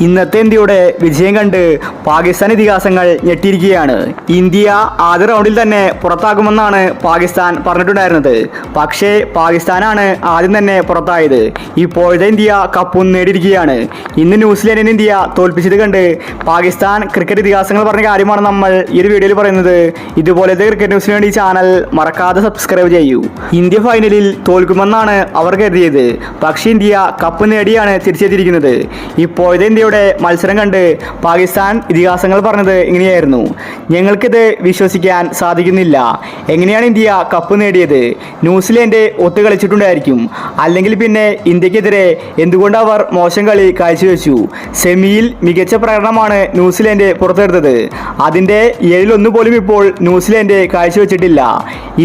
ഇന്നത്തെ ഇന്ത്യയുടെ വിജയം കണ്ട് പാകിസ്ഥാൻ ഇതിഹാസങ്ങൾ ഞെട്ടിയിരിക്കുകയാണ്. ഇന്ത്യ ആദ്യ റൗണ്ടിൽ തന്നെ പുറത്താകുമെന്നാണ് പാകിസ്ഥാൻ പറഞ്ഞിട്ടുണ്ടായിരുന്നത്. പക്ഷേ പാകിസ്ഥാനാണ് ആദ്യം തന്നെ പുറത്തായത്. ഇപ്പോഴത്തെ ഇന്ത്യ കപ്പും നേടിയിരിക്കുകയാണ്. ഇന്ന് ന്യൂസിലാൻഡിനെ ഇന്ത്യ തോൽപ്പിച്ചത് കണ്ട് പാകിസ്ഥാൻ ക്രിക്കറ്റ് ഇതിഹാസങ്ങൾ പറഞ്ഞ കാര്യമാണ് നമ്മൾ ഈ ഒരു വീഡിയോയിൽ പറയുന്നത്. ഇതുപോലത്തെ ക്രിക്കറ്റ് ന്യൂസിന് വേണ്ടി ചാനൽ മറക്കാതെ സബ്സ്ക്രൈബ് ചെയ്യൂ. ഇന്ത്യ ഫൈനലിൽ തോൽക്കുമെന്നാണ് അവർ കരുതിയത്. പക്ഷേ ഇന്ത്യ കപ്പ് നേടിയാണ് തിരിച്ചെത്തിയിരിക്കുന്നത്. ഇപ്പോഴത്തെ ഇന്ത്യയുടെ മത്സരം കണ്ട് പാകിസ്ഥാൻ ഇതിഹാസങ്ങൾ പറഞ്ഞത് ഇങ്ങനെയായിരുന്നു: ഞങ്ങൾക്കിത് വിശ്വസിക്കാൻ സാധിക്കുന്നില്ല. എങ്ങനെയാണ് ഇന്ത്യ കപ്പ് നേടിയത്? ന്യൂസിലാൻഡ് ഒത്തു കളിച്ചിട്ടുണ്ടായിരിക്കും, അല്ലെങ്കിൽ പിന്നെ ഇന്ത്യക്കെതിരെ എന്തുകൊണ്ട് അവർ മോശം കളി കാഴ്ചവെച്ചു? സെമിയിൽ മികച്ച പ്രകടനമാണ് ന്യൂസിലാൻഡ് പുറത്തെടുത്തത്. അതിൻ്റെ 7-1 പോലും ഇപ്പോൾ ന്യൂസിലാൻഡ് കാഴ്ചവെച്ചിട്ടില്ല.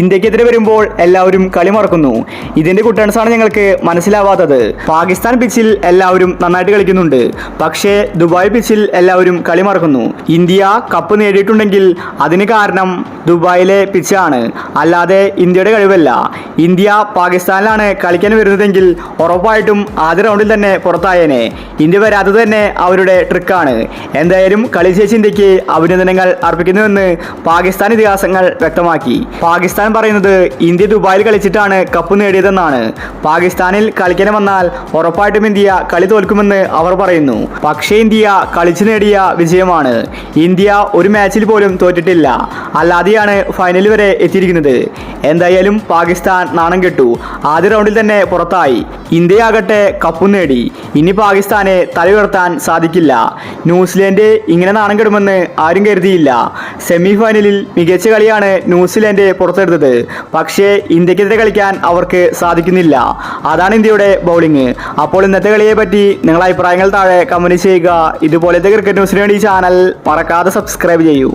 ഇന്ത്യക്കെതിരെ വരുമ്പോൾ എല്ലാവരും കളി മറക്കുന്നു. ഇതിൻ്റെ കുട്ടൻസാണ് ഞങ്ങൾക്ക് മനസ്സിലാവാത്തത്. പാകിസ്ഥാൻ പിച്ചിൽ എല്ലാവരും നന്നായിട്ട് കളിക്കുന്നുണ്ട്, പക്ഷേ ദുബായ് പിച്ചിൽ എല്ലാവരും കളി മറക്കുന്നു. ഇന്ത്യ കപ്പ് നേടിയിട്ടുണ്ടെങ്കിൽ അതിന് കാരണം ദുബായിലെ പിച്ചാണ്, അല്ലാതെ ഇന്ത്യയുടെ കഴിവല്ല. ഇന്ത്യ പാകിസ്ഥാനിലാണ് കളിക്കാൻ വരുന്നതെങ്കിൽ ഉറപ്പായിട്ടും ആദ്യ റൗണ്ടിൽ തന്നെ പുറത്തായേനെ. ഇന്ത്യ വരാത്തത് തന്നെ അവരുടെ ട്രിക്കാണ്. എന്തായാലും കളി ജയിച്ച ഇന്ത്യക്ക് അഭിനന്ദനങ്ങൾ അർപ്പിക്കുന്നുവെന്ന് പാകിസ്ഥാൻ ഇതിഹാസങ്ങൾ വ്യക്തമാക്കി. പാകിസ്ഥാൻ പറയുന്നത് ഇന്ത്യ ദുബായിൽ കളിച്ചിട്ടാണ് കപ്പ് നേടിയതെന്നാണ്. പാകിസ്ഥാനിൽ കളിക്കാൻ വന്നാൽ ഉറപ്പായിട്ടും ഇന്ത്യ കളി തോൽക്കുമെന്ന് അവർ പറയുന്നു. പക്ഷേ ഇന്ത്യ കളിച്ചു നേടിയ വിജയമാണ്. ഇന്ത്യ ഒരു മാച്ചിൽ പോലും തോറ്റിട്ടില്ല, അല്ലാതെയാണ് ഫൈനൽ വരെ എത്തിയിരിക്കുന്നത്. എന്തായാലും പാകിസ്ഥാൻ നാണം കെട്ടു, ആദ്യ റൗണ്ടിൽ തന്നെ പുറത്തായി. ഇന്ത്യയാകട്ടെ കപ്പും നേടി. ഇനി പാകിസ്ഥാനെ തലയുയർത്താൻ സാധിക്കില്ല. ന്യൂസിലാൻഡ് ഇങ്ങനെ നാണം കെടുമെന്ന് ആരും കരുതിയില്ല. സെമി ഫൈനലിൽ മികച്ച കളിയാണ് ന്യൂസിലാൻഡ് പുറത്തെടുത്തത്. പക്ഷേ ഇന്ത്യക്കെതിരെ കളിക്കാൻ അവർക്ക് സാധിക്കുന്നില്ല. അതാണ് ഇന്ത്യയുടെ ബൗളിംഗ്. അപ്പോൾ ഇന്നത്തെ കളിയെ പറ്റി നിങ്ങളുടെ അഭിപ്രായങ്ങൾ താഴെ കമന്റ് ചെയ്യുക. ഇതുപോലത്തെ ക്രിക്കറ്റ് ന്യൂസിന് വേണ്ടി ചാനൽ മറക്കാതെ സബ്സ്ക്രൈബ് ചെയ്യൂ.